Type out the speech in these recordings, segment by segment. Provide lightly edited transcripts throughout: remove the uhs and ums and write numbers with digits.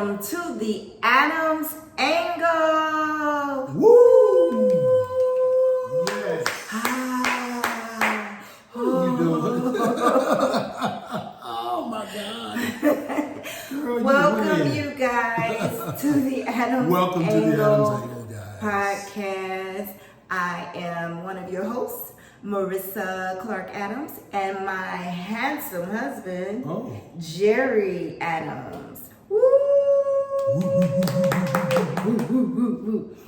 welcome to the Adams Angle. Woo! Yes. Hi. How you doing? Oh my God. Girl, Welcome you guys to the Adams Welcome to the Adams Angle, guys. podcast. I am one of your hosts, Marissa Clark Adams, and my handsome husband, Jerry Adams. Woo!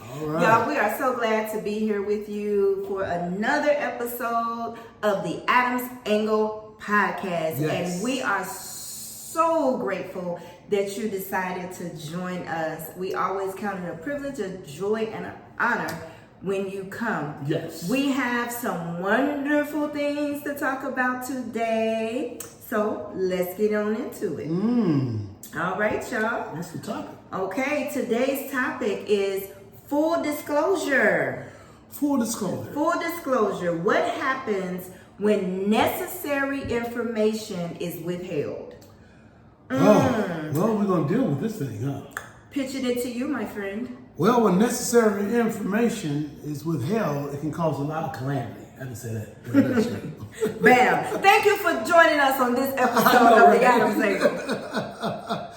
All right. Y'all, we are so glad to be here with you for another episode of the Adams Angle podcast. Yes. And we are so grateful that you decided to join us. We always count it a privilege, a joy, and an honor when you come. Yes. We have some wonderful things to talk about today. So let's get on into it. All right, y'all. What's the topic? Okay, today's topic is full disclosure. Full disclosure. Full disclosure. What happens when necessary information is withheld? Oh, well, we're going to deal with this thing, huh? Pitching it to you, my friend. Well, when necessary information is withheld, it can cause a lot of calamity. I can say that. Bam. Thank you for joining us on this episode of the Adams Angle.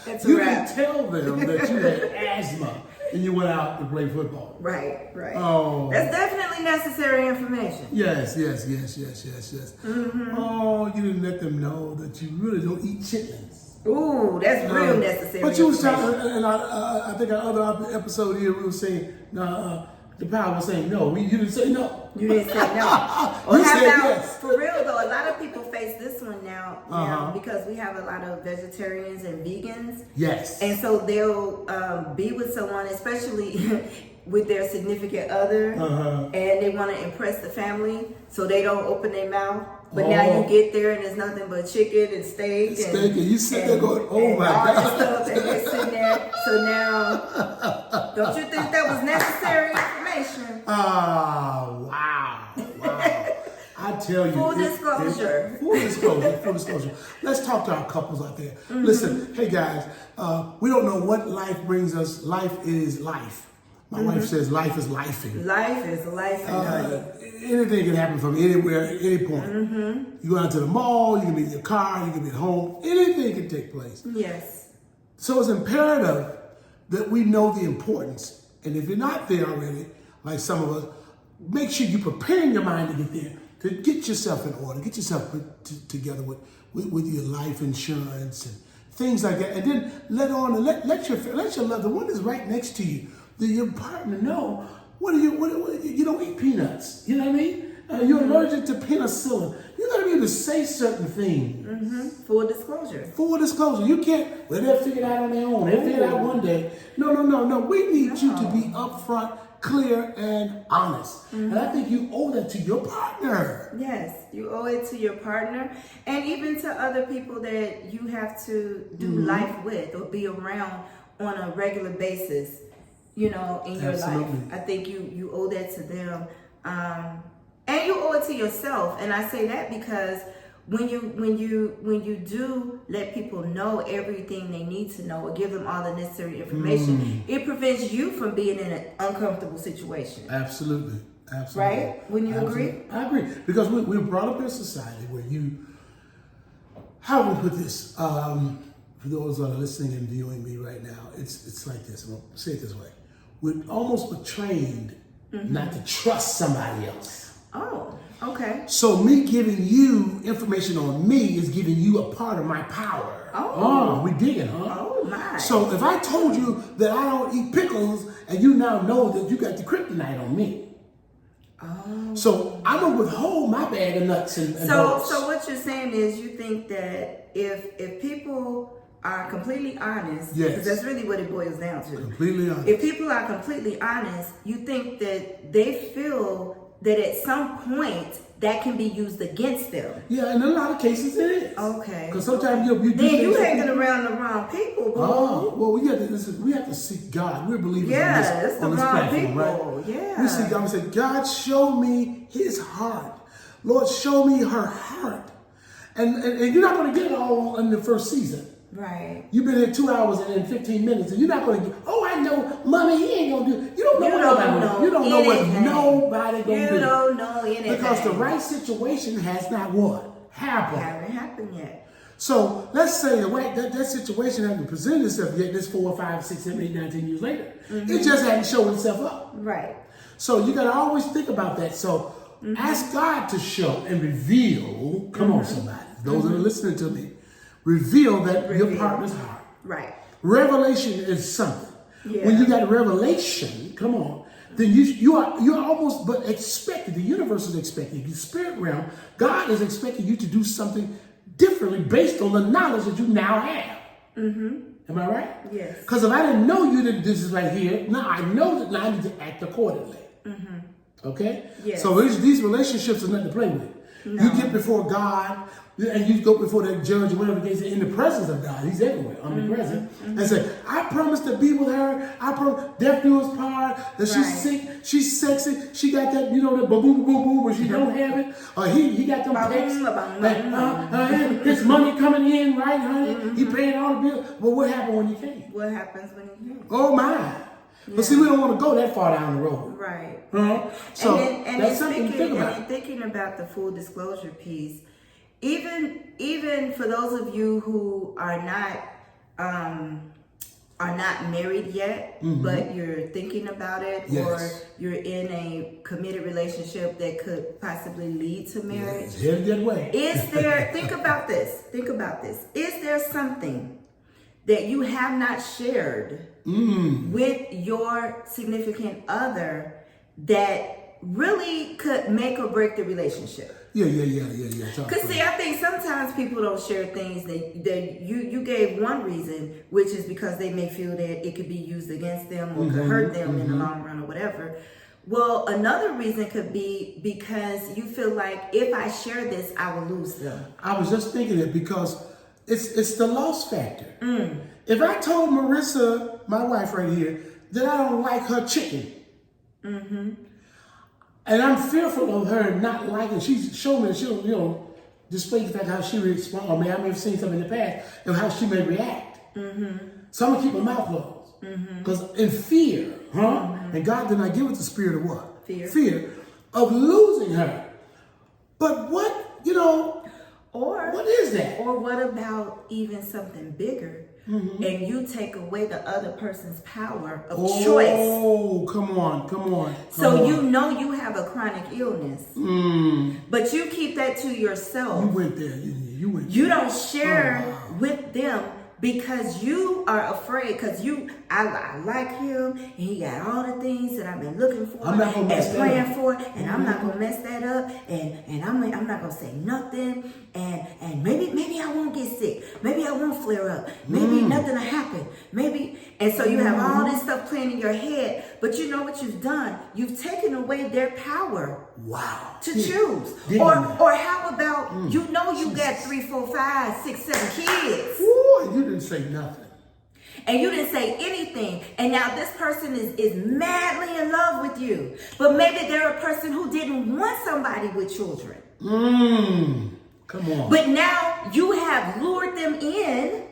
That's a You wrap. didn't tell them that you had asthma and you went out to play football. Right. Oh. That's definitely necessary information. Yes. Oh, you didn't let them know that you really don't eat chitlins. Ooh, that's real necessary. But you was information. talking, and I think our other episode here, we were saying, the power was saying no. You didn't say no. You didn't say no. You How said about, yes. for real though, a lot of people face this one now because we have a lot of vegetarians and vegans. Yes. And so they'll be with someone, especially with their significant other, and they want to impress the family, so they don't open their mouth. But now you get there and there's nothing but chicken and steak. And you sit there going, oh my God. All that stuff, and they're sitting there. So now, don't you think that was necessary information? Wow. I tell you. Full disclosure. Full disclosure. Let's talk to our couples out there. Listen, hey guys, we don't know what life brings us. Life is life. My wife says life is lifing. Life is life, honey. Anything can happen from anywhere, at any point. You go out to the mall, you can be in your car, you can be at home. Anything can take place. Yes. So it's imperative that we know the importance. And if you're not there already, like some of us, make sure you're preparing your mind to get there, to get yourself in order, get yourself put together with your life insurance and things like that. And then let your loved one is right next to you, your partner know, you don't eat peanuts. You know what I mean? You're allergic to penicillin. You got to be able to say certain things. Full disclosure. Full disclosure. You can't, they'll figure it out on their own. They'll figure it out one day. No. We need you to be upfront, clear, and honest. And I think you owe that to your partner. Yes, you owe it to your partner and even to other people that you have to do life with or be around on a regular basis, in your life. I think you owe that to them. And you owe it to yourself. And I say that because when you do let people know everything they need to know or give them all the necessary information, it prevents you from being in an uncomfortable situation. Absolutely. Right? Wouldn't you agree? I agree. Because we're brought up in a society where how do we put this? For those that are listening and viewing me right now, it's like this. I'm going to say it this way. We're almost trained not to trust somebody else. Oh, okay. So me giving you information on me is giving you a part of my power. Oh, we digging, huh? Oh my. So if I told you that I don't eat pickles and you now know that you got the kryptonite on me. Oh. So I'm gonna withhold my bag of nuts and bolts. So what you're saying is you think that if people are completely honest, because that's really what it boils down to. Completely honest. If people are completely honest, you think that they feel that at some point that can be used against them. Yeah, in a lot of cases it is. Okay. Because sometimes you then you hanging around the wrong people. Oh, well, we have to seek God. We're believers on this platform, people. Right? Yeah. We seek God and say, God, show me his heart. Lord, show me her heart. And you're not going to get it all in the first season. Right. You've been here 2 hours and in 15 minutes, and you're not going to get, oh, I know, mommy, he ain't going to do. You don't know what nobody. You don't know what nobody going to do. You don't know anything. Because the right situation has not what? Happened. Haven't happened yet. So let's say that situation hasn't presented itself yet. This 4, 5, 6, 7, 8, 9, 10 years later. It just hadn't shown itself up. Right. So you got to always think about that. So ask God to show and reveal. Come on, somebody. Those that are listening to me, reveal your partner's heart. Right. Revelation is something. Yeah. When you got a revelation, come on, then you're almost but expected. The universe is expecting. The spirit realm, God is expecting you to do something differently based on the knowledge that you now have. Am I right? Yes. Because if I didn't know you that this is right here, now I know that now I need to act accordingly. Okay? Yes. So these relationships are nothing to play with. No. You get before God and you go before that judge or whatever they say in the presence of God. He's everywhere, omnipresent. And say, I promise to be with her. I promise death do us part. That she's sick, she's sexy, she got that, you know, that boom boom boom boom, but she don't have it. Or he got them pecs. His money coming in, right, honey? He paying all the bills. But what happened when you can't? What happens when you can't? Oh my. But see, we don't want to go that far down the road. Right. So that's something to think about. And thinking about the full disclosure piece, even for those of you who are not married yet, but you're thinking about it, or you're in a committed relationship that could possibly lead to marriage. Head that way. Is there? Think about this. Is there something that you have not shared with your significant other that really could make or break the relationship? Yeah. Because see, I think sometimes people don't share things that you gave one reason, which is because they may feel that it could be used against them or could hurt them in the long run or whatever. Well, another reason could be because you feel like if I share this, I will lose them. I was just thinking it because it's the loss factor. If I told Marissa, my wife right here, that I don't like her chicken, and I'm fearful of her not liking, she's shown me, she'll, display the fact how she responds. I may have seen something in the past of how she may react. So I'm gonna keep my mouth closed. Because in fear, and God did not give us the spirit of what? Fear of losing her. But what, what is that? Or what about even something bigger? And you take away the other person's power of choice. Oh, come on. So you know you have a chronic illness, but you keep that to yourself. You went there. You don't share with them because you are afraid. Because I like him, and he got all the things that I've been looking for and praying for, and I'm not gonna mess that up, and I'm not gonna say nothing, and maybe I won't get sick, maybe I won't flare up, maybe nothing will happen, and so you have all this stuff playing in your head, but you know what you've done? You've taken away their power. Wow. To choose. Or how about you got 3, 4, 5, 6, 7 kids. Ooh, you didn't say nothing. And you didn't say anything. And now this person is madly in love with you. But maybe they're a person who didn't want somebody with children. Come on. But now you have lured them in.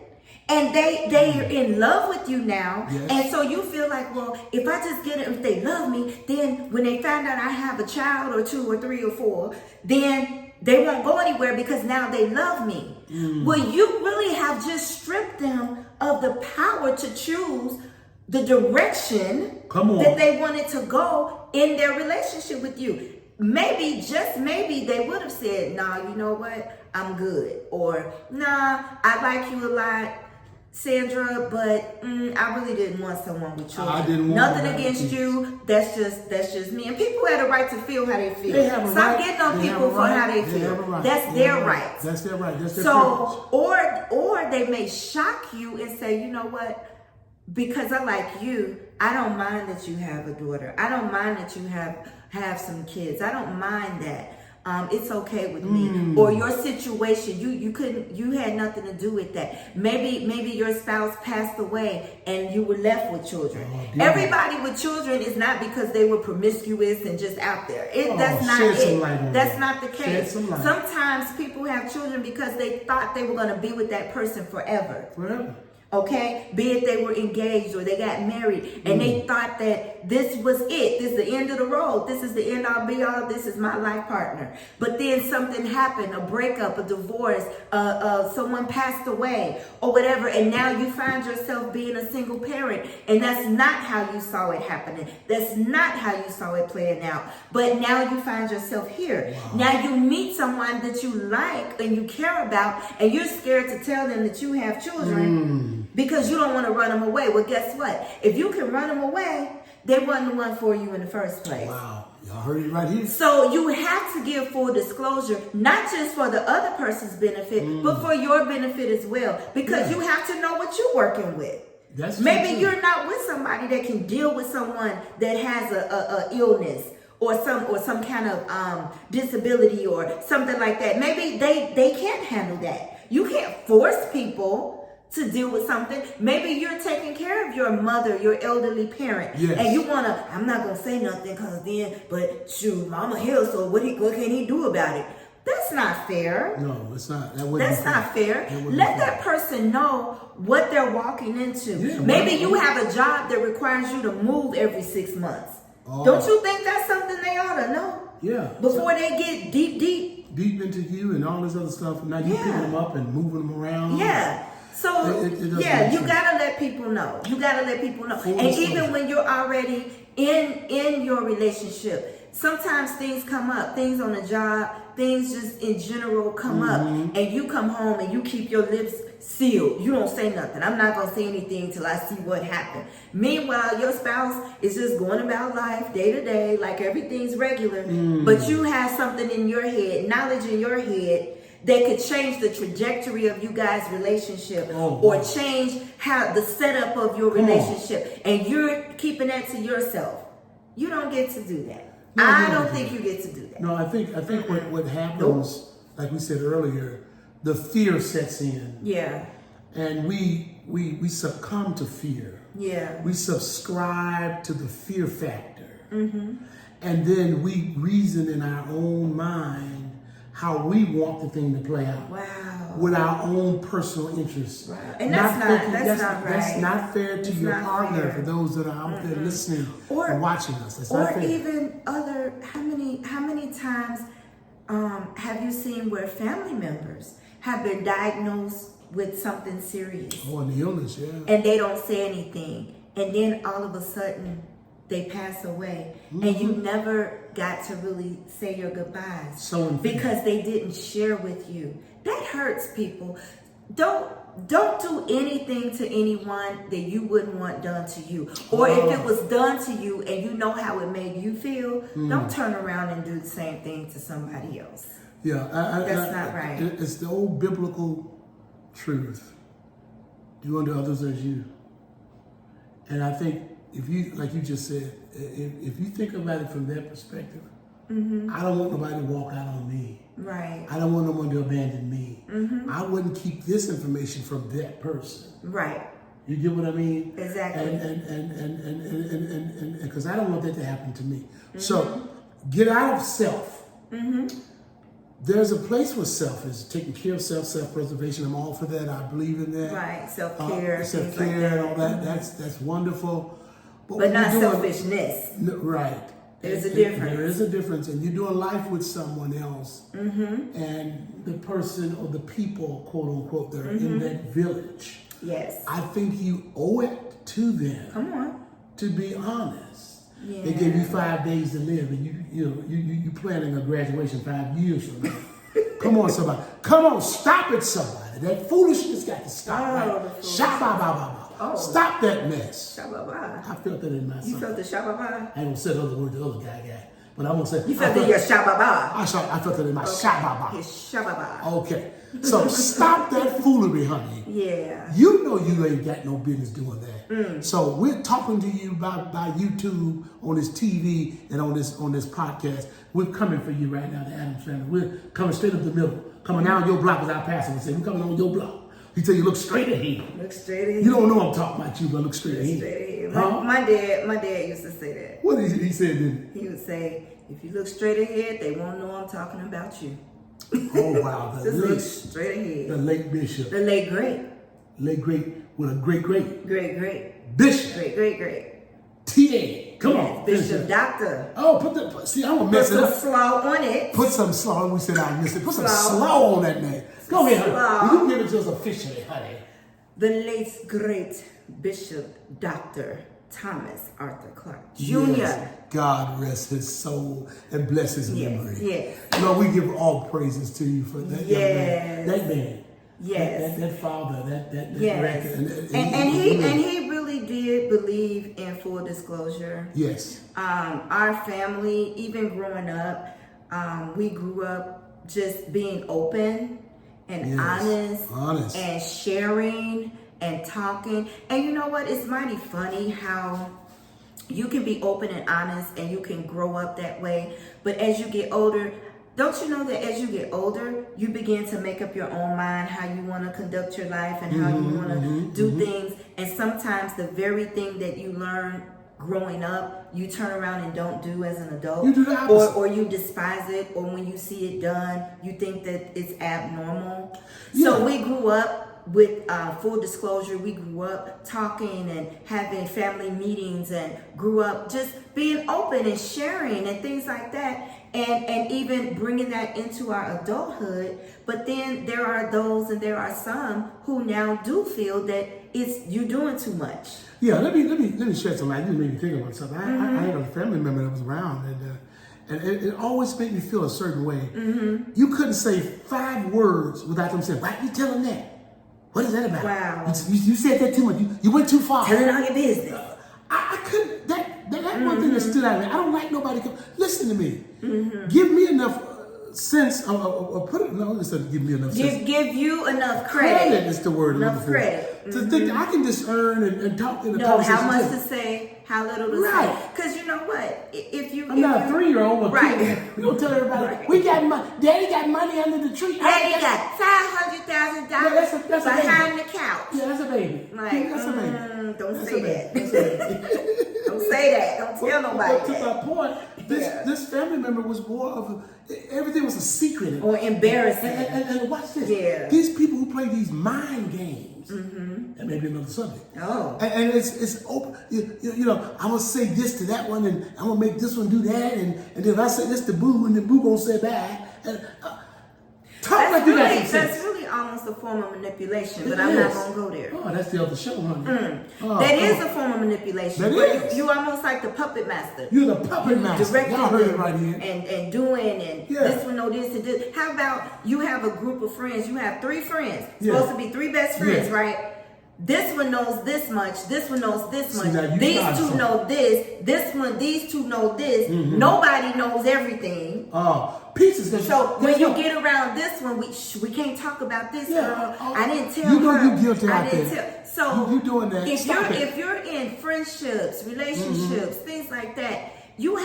And they are in love with you now. Yes. And so you feel like, well, if I just get it, if they love me, then when they find out I have a child or 2 or 3 or 4, then they won't go anywhere because now they love me. Well, you really have just stripped them of the power to choose the direction that they wanted to go in their relationship with you. Maybe, just maybe, they would have said, nah, you know what? I'm good. Or, nah, I like you a lot, Sandra, but I really didn't want someone with children. I didn't want nothing against you. That's just me. And people have a right to feel how they feel. They have a Stop right. getting on people for how they feel. That's their right. That's their right. That's their so, or they may shock you and say, you know what? Because I like you, I don't mind that you have a daughter. I don't mind that you have some kids. I don't mind that. It's okay with me. Or your situation, you had nothing to do with that. Maybe your spouse passed away and you were left with children. Everybody with children is not because they were promiscuous and just out there. That's not it. That's not the case. Sometimes people have children because they thought they were going to be with that person forever. Okay, be it they were engaged or they got married and they thought that this was it. This is the end of the road. This is the end all be all. This is my life partner. But then something happened, a breakup, a divorce, someone passed away or whatever. And now you find yourself being a single parent. And that's not how you saw it happening. That's not how you saw it playing out. But now you find yourself here. Now you meet someone that you like and you care about and you're scared to tell them that you have children. Because you don't want to run them away. Well, guess what? If you can run them away, they wasn't the one for you in the first place. Wow. Y'all heard it right here. So you have to give full disclosure, not just for the other person's benefit, but for your benefit as well. Because you have to know what you're working with. Maybe you're not with somebody that can deal with someone that has a illness or some kind of disability or something like that. Maybe they can't handle that. You can't force people to deal with something. Maybe you're taking care of your mother, your elderly parent, and you wanna. I'm not gonna say nothing because then, but shoot, Mama here, so what can he do about it? That's not fair. No, it's not. That's not fair. Let that person know what they're walking into. Maybe you have a job that requires you to move every 6 months. Don't you think that's something they ought to know? Before they get deep into you and all this other stuff. Now you picking them up and moving them around. So, you gotta let people know. You gotta let people know. And even when you're already in your relationship, sometimes things come up, things on the job, things just in general come up, and you come home and you keep your lips sealed. You don't say nothing. I'm not gonna say anything till I see what happened. Meanwhile, your spouse is just going about life day to day, like everything's regular, but you have something in your head, knowledge in your head, that could change the trajectory of you guys' relationship or change how the setup of your relationship. And you're keeping that to yourself. You don't get to do that. I don't think you get to do that. No, I think what happens, like we said earlier, the fear sets in. And we succumb to fear. We subscribe to the fear factor. And then we reason in our own mind how we want the thing to play out. With our own personal interests. And that's not right. That's not fair to your partner, for those that are out there listening and watching us. That's not fair. Or even how many times have you seen where family members have been diagnosed with something serious? An illness, and they don't say anything. And then all of a sudden, they pass away, and you never got to really say your goodbyes because they didn't share with you. That hurts people. Don't do anything to anyone that you wouldn't want done to you. Or if it was done to you and you know how it made you feel, don't turn around and do the same thing to somebody else. That's not right. It's the old biblical truth. Do unto others as you. And I think if you, like you just said, if you think about it from that perspective, I don't want nobody to walk out on me. I don't want no one to abandon me. I wouldn't keep this information from that person. You get what I mean? Exactly. And because I don't want that to happen to me. So get out of self. There's a place where self is taking care of self-preservation. I'm all for that. I believe in that. Self-care. And all that. That's wonderful. But not selfishness. There's a difference. There is a difference. And you're doing life with someone else. And the person or the people, quote unquote, that are in that village. I think you owe it to them. To be honest. They gave you 5 days to live, and you planning a graduation 5 years from now. Come on, somebody. Come on, stop it, somebody. That foolishness got to stop. Stop that mess. I felt that in myself. You felt the shababa? I ain't gonna say the other word the other guy got, but I won't say. You felt it in your shababa. I felt it in my shababa. His shababa. Okay. So stop that foolery, honey. Yeah. You know you ain't got no business doing that. So we're talking to you by YouTube, on this TV, and on this podcast. We're coming for you right now, the Adams family. We're coming straight up the middle. Coming down your block, as our pastor would say. We're coming on your block. He tell you, look straight ahead. Look straight ahead. You don't know I'm talking about you, but look straight ahead. Straight ahead. Huh? My dad used to say that. What he said, didn't he? He would say, if you look straight ahead, they won't know I'm talking about you. Oh, wow. Just look straight ahead. The late bishop. The late great. Late great with a great. Great. Bishop. Great. T.A. Come on. Bishop Doctor. Oh, see, I'm going to mess it up. Put some slaw on it. Put some slaw. We said I missed it. Put some slaw on that name. Go ahead, honey. You give it to us officially, honey. The late great Bishop Dr. Thomas Arthur Clark Jr. Yes. God rest his soul and bless his memory. Yes. Lord, we give all praises to you for that young man. That man. Yes. That father. That yes. And he really did believe in full disclosure. Yes. Our family, even growing up, we grew up just being open and honest and sharing and talking. And you know what? It's mighty funny how you can be open and honest and you can grow up that way. But as you get older, don't you know that as you get older, you begin to make up your own mind how you want to conduct your life and how you want to do things. And sometimes the very thing that you learn growing up, you turn around and don't do as an adult. You do the opposite. Or you despise it, or when you see it done, you think that it's abnormal. Yeah. So we grew up with full disclosure. We grew up talking and having family meetings and grew up just being open and sharing and things like that. And even bringing that into our adulthood. But then there are those and there are some who now do feel that you're doing too much. Yeah, let me shed some light. You made me think about something. I had a family member that was around, and it always made me feel a certain way. You couldn't say 5 words without them saying, "Why are you telling that? What is that about? Wow. You said that too much. You went too far. Telling all your business." I couldn't. That one thing that stood out to me. I don't like nobody. Listen to me. Give me enough sense, or put it. No, listen. Give me enough sense. Give you enough credit. Credit is the word. Enough credit. To think that I can discern and talk in a know conversation. how much to say, how little to say. Because you know what? I'm not a 3-year-old. Right. We don't tell everybody. We got money. Daddy got money under the tree. Daddy got $500,000 behind the couch. Yeah, that's a baby. Like, that's a baby. Don't say that. Don't say that. Don't tell nobody that. To my point, this family member was more of everything was a secret. Or embarrassing. And watch this. Yeah. These people who play these mind games. That may be another subject. Oh. And it's open. You know, I'm gonna say this to that one, and I'm gonna make this one do that, and then if I say this to Boo, and then Boo gonna say that. Talk like you got some sense. That's really almost a form of manipulation, but I'm not gonna go there. Oh, that's the other show, honey. That is a form of manipulation. That is. You almost like the puppet master. You're the puppet master. Directing Y'all heard it right here. And doing and this one know this and this. How about you have a group of friends? You have 3 friends. Supposed to be 3 best friends, right? This one knows this much. This one knows this much. These 2 know this. These 2 know this. Nobody knows everything. Pieces. So when you get around this one, we can't talk about this girl. I didn't tell her. You know you guilty out there. Tell. So you doing that? If you're in friendships, relationships, things like that, you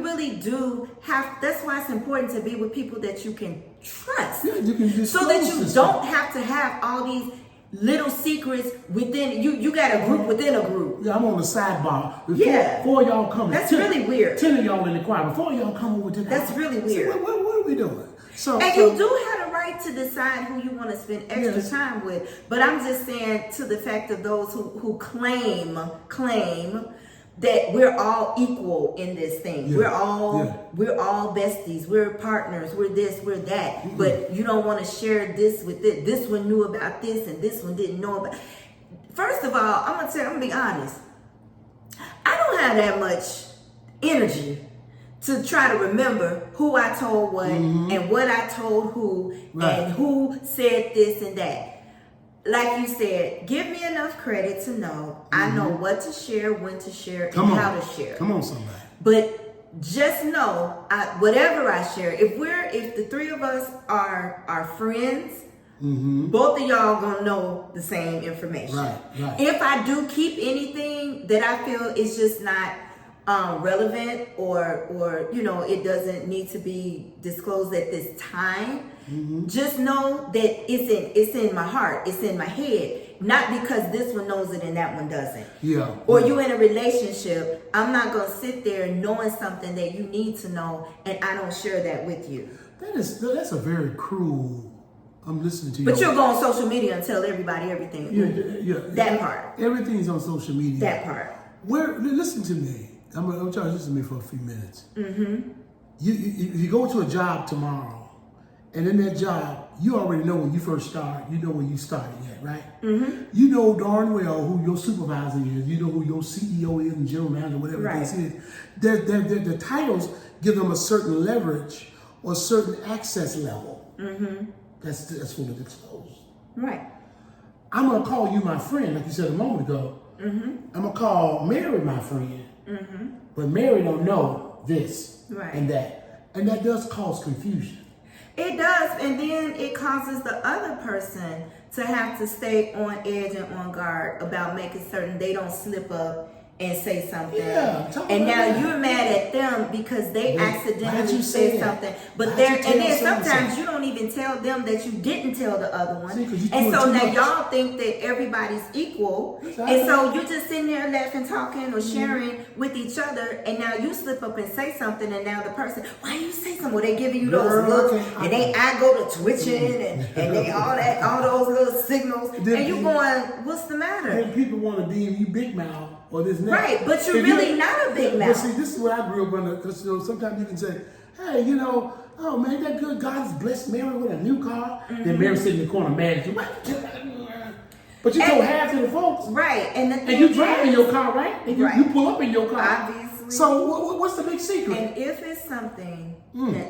really do have. That's why it's important to be with people that you can trust. Yeah, you can so that you don't have to have all these little secrets within you got a group within a group. Yeah, I'm on the sidebar. Before y'all come. That's really weird. 10 of y'all in the choir. Before y'all come over to the That's really weird. So what are we doing? You do have a right to decide who you want to spend extra time with. But I'm just saying to the fact of those who claim that we're all equal in this thing. Yeah. We're all besties. We're partners. We're this, we're that. But you don't want to share this with it. This one knew about this and this one didn't know about. First of all, I'm gonna be honest. I don't have that much energy to try to remember who I told what and what I told who and who said this and that. Like you said, give me enough credit to know I know what to share, when to share, and how to share. Come on, somebody. But just know, whatever I share, if the 3 of us are friends, both of y'all gonna know the same information. Right. If I do keep anything that I feel is just not relevant or it doesn't need to be disclosed at this time, just know that it's in my heart, it's in my head. Not because this one knows it and that one doesn't. Yeah. Or you in a relationship, I'm not gonna sit there knowing something that you need to know and I don't share that with you. That's a very cruel. I'm listening to you. But you'll go on social media and tell everybody everything. Yeah. That part. Everything's on social media. That part. Listen to me. I'm trying to listen to me for a few minutes. You go to a job tomorrow, and in that job, you already know when you first start. You know where you started at, right? You know darn well who your supervisor is. You know who your CEO is and general manager, whatever Right. this is. The titles give them a certain leverage or a certain access level. That's fully disclosed. Right. I'm gonna call you my friend, like you said a moment ago. I'm gonna call Mary my friend, but Mary don't know this and that does cause confusion. It does, and then it causes the other person to have to stay on edge and on guard about making certain they don't slip up and say something. Yeah, and now you're mad at them because they accidentally said something. But then sometimes you don't even tell them that you didn't tell the other one. And so now y'all think that everybody's equal. And so you're just sitting there laughing, talking, or sharing with each other, and now you slip up and say something, and now the person, why you say something? Well, they giving you those looks, and they I go to twitching and they all those little signals, and you going, what's the matter? And people want to deem you big mouth. Or this right, but you're really not a big mouth. But see, this is what I grew up under, because sometimes you can say, hey, oh man, that good God has blessed Mary with a new car. Then Mary sitting in the corner mad at you. But you told half of the folks. Right, and you driving your car, right? And you pull up in your car. Obviously. So what's the big secret? And if it's something,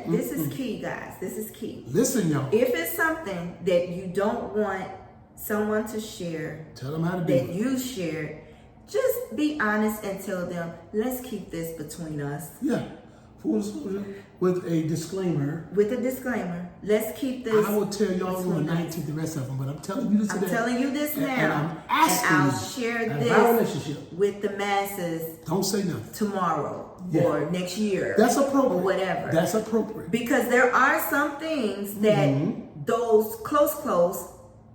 this is key, guys. This is key. Listen, y'all. If it's something that you don't want someone to share, tell them how to do it. That you shared. Just be honest and tell them, let's keep this between us. Yeah, full disclosure, with a disclaimer. With a disclaimer. Let's keep this. I will tell y'all on the 19th the rest of them, but I'm telling you this today. I'm telling you this now. And I'm asking and I'll share this with the masses. Don't say nothing. Tomorrow or next year. That's appropriate. Or whatever. That's appropriate. Because there are some things that those close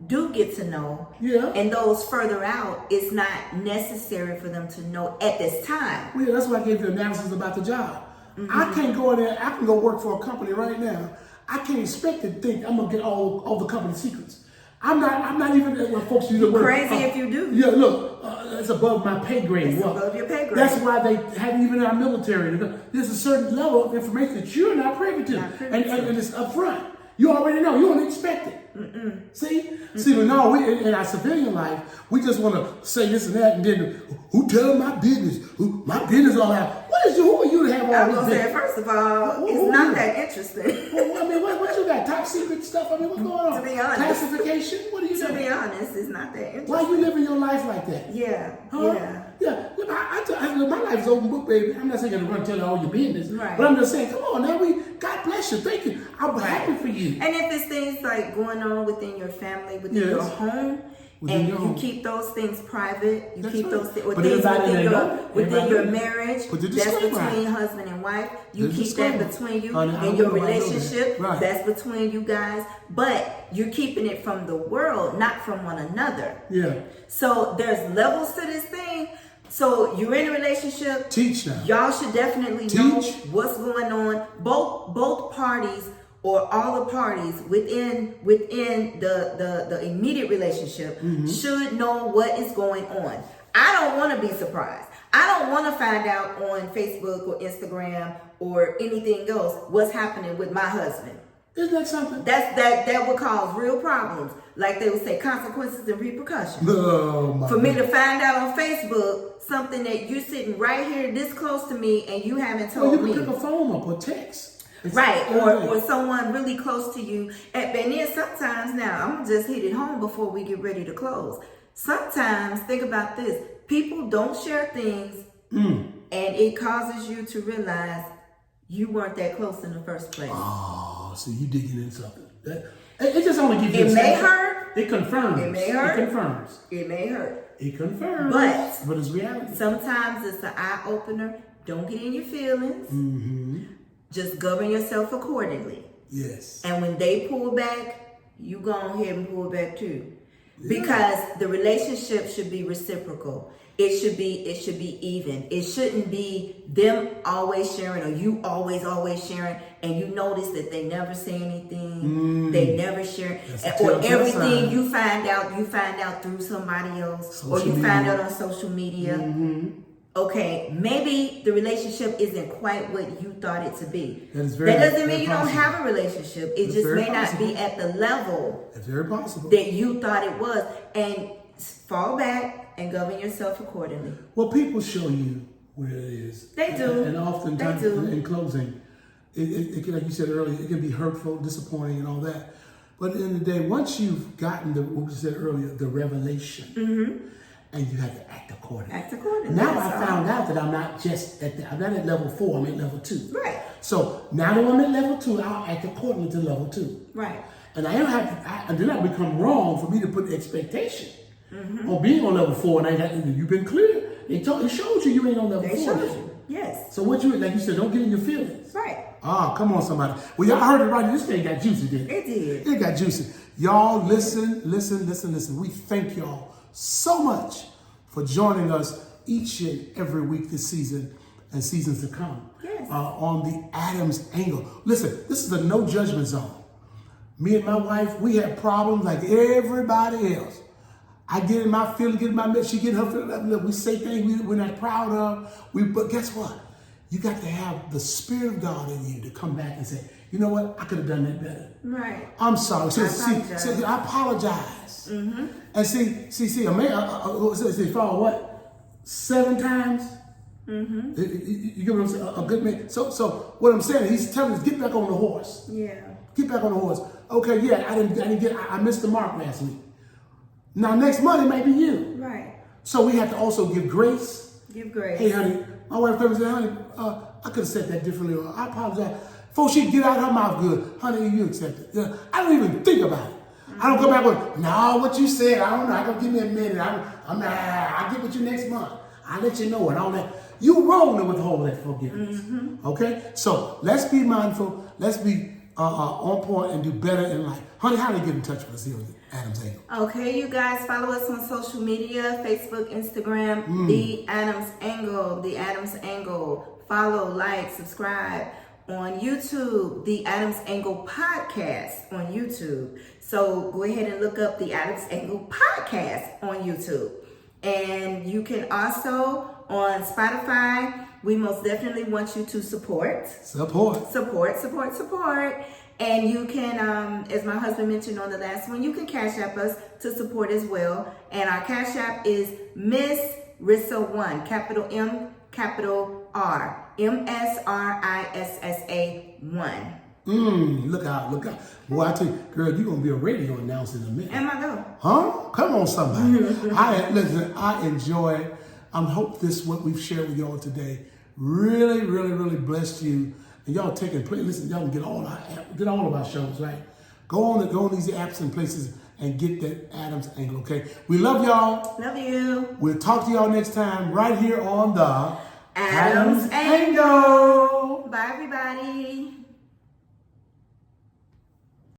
do get to know, and those further out, it's not necessary for them to know at this time. Well, that's why I gave you analysis about the job. I can't go in there. I can go work for a company right now. I can't expect to think I'm gonna get all the company secrets. I'm not even when folks use the word crazy if you do. Yeah, look, it's above my pay grade. It's above your pay grade. That's why they have even in our military. There's a certain level of information that you're not privy to, and it's up front. You already know. You don't expect it. See, but no, in our civilian life, we just want to say this and that, and then who tell my business? My business all out. Who are you to have all this? I'm gonna say, first of all, it's not that interesting. Well, I mean, what you got? Top secret stuff? I mean, what's going on? To be honest, classification? What are you doing? To be honest, it's not that interesting. Why are you living your life like that? Yeah. Look, my life's open book, baby. I'm not saying you're gonna tell you all your business, but I'm just saying, come on now, God bless you, thank you. I'm happy for you. And if it's things like going on within your family, within your home, and you keep those things private, you keep those things within your marriage, that's between husband and wife, you keep that between you and your relationship, that's between you guys, but you're keeping it from the world, not from one another. Yeah. So there's levels to this thing. So you're in a relationship. Teach now. Y'all should definitely know what's going on. Both parties or all the parties within the immediate relationship should know what is going on. I don't want to be surprised. I don't want to find out on Facebook or Instagram or anything else what's happening with my husband. Isn't that something? That would cause real problems. Like they would say, consequences and repercussions. Oh, for me to find out on Facebook something that you're sitting right here this close to me and you haven't told me. You can pick a phone up or text. Right, or someone really close to you. And then sometimes, now, I'm going to just hit it home before we get ready to close. Sometimes, think about this. People don't share things, and it causes you to realize you weren't that close in the first place. Oh, so you digging in something. It just only gives you It may hurt. It confirms. It may hurt. It confirms. It may hurt. It confirms. But it's reality. Sometimes it's an eye opener. Don't get in your feelings. Mm-hmm. Just govern yourself accordingly. Yes. And when they pull back, you go ahead and pull back too. Yeah. Because the relationship should be reciprocal. It should be even. It shouldn't be them always sharing or you always sharing, and you notice that they never say anything. They never share, or everything you find out through somebody else, or you find out on social media. Mm-hmm. Okay, maybe the relationship isn't quite what you thought it to be. That doesn't mean you don't have a relationship. It just may not be at the level that you thought it was. And fall back and govern yourself accordingly. Well, people show you where it is. They do. And oftentimes, in closing, it can, like you said earlier, it can be hurtful, disappointing, and all that. But at the end of the day, once you've gotten what we said earlier, the revelation, and you have to act accordingly. Act accordingly. Now I found out that I'm not just I'm not at level 4, I'm at level 2. Right. So now that I'm at level 2, I'll act accordingly to level 2. Right. And I do not become wrong for me to put the expectation on being on level 4, and you've been clear. It showed you ain't on level 4. They showed you. Yes. So what like you said, don't get in your feelings. Right. Ah, come on, somebody. Well, y'all heard it right. This thing got juicy, didn't it? It did. It got juicy. Y'all listen. We thank y'all so much for joining us each and every week this season and seasons to come. Yes. On the Adams Angle. Listen, this is a no judgment zone. Me and my wife, we have problems like everybody else. I get in my feelings, get in my mess, she get in her feelings. We say things we're not proud of. But guess what? You got to have the Spirit of God in you to come back and say, you know what? I could have done that better. Right. I'm sorry. I apologize. Mm-hmm. And see, a man, follow what? 7 times? Mm-hmm. You get what I'm saying? A good man. So what I'm saying, he's telling us, get back on the horse. Yeah. Get back on the horse. Okay, yeah, I missed the mark last week. Now next month it might be you. Right. So we have to also give grace. Give grace. Hey honey, my wife told me, honey, I could have said that differently, or I apologize. Before she get out her mouth good, honey, you accept it. Yeah, I don't even think about it. I don't come back with, no, what you said, I don't know, I don't give me a minute. I'll get with you next month. I'll let you know and all that. You wrong to withhold that forgiveness. Mm-hmm. Okay? So let's be mindful. Let's be on point and do better in life. Honey, how do you get in touch with us here with Adams Angle? Okay, you guys follow us on social media, Facebook, Instagram, The Adams Angle, The Adams Angle. Follow, like, subscribe. On YouTube, The Adams Angle Podcast on YouTube. So go ahead and look up The Adams Angle Podcast on YouTube. And you can also, on Spotify, we most definitely want you to support. And you can, as my husband mentioned on the last one, you can Cash App us to support as well. And our Cash App is Miss Rissa1, capital M, capital R, MSRISSA1. Look out. Boy, I tell you, girl, you're going to be a radio announcer in a minute. Am I though? Huh? Come on, somebody. I enjoy, I hope what we've shared with y'all today really, really, really blessed you. And y'all listen, y'all can get all of our shows, right? Go on these apps and places and get that Adams Angle, okay? We love y'all. Love you. We'll talk to y'all next time right here on the Adams Angle. Bye, everybody.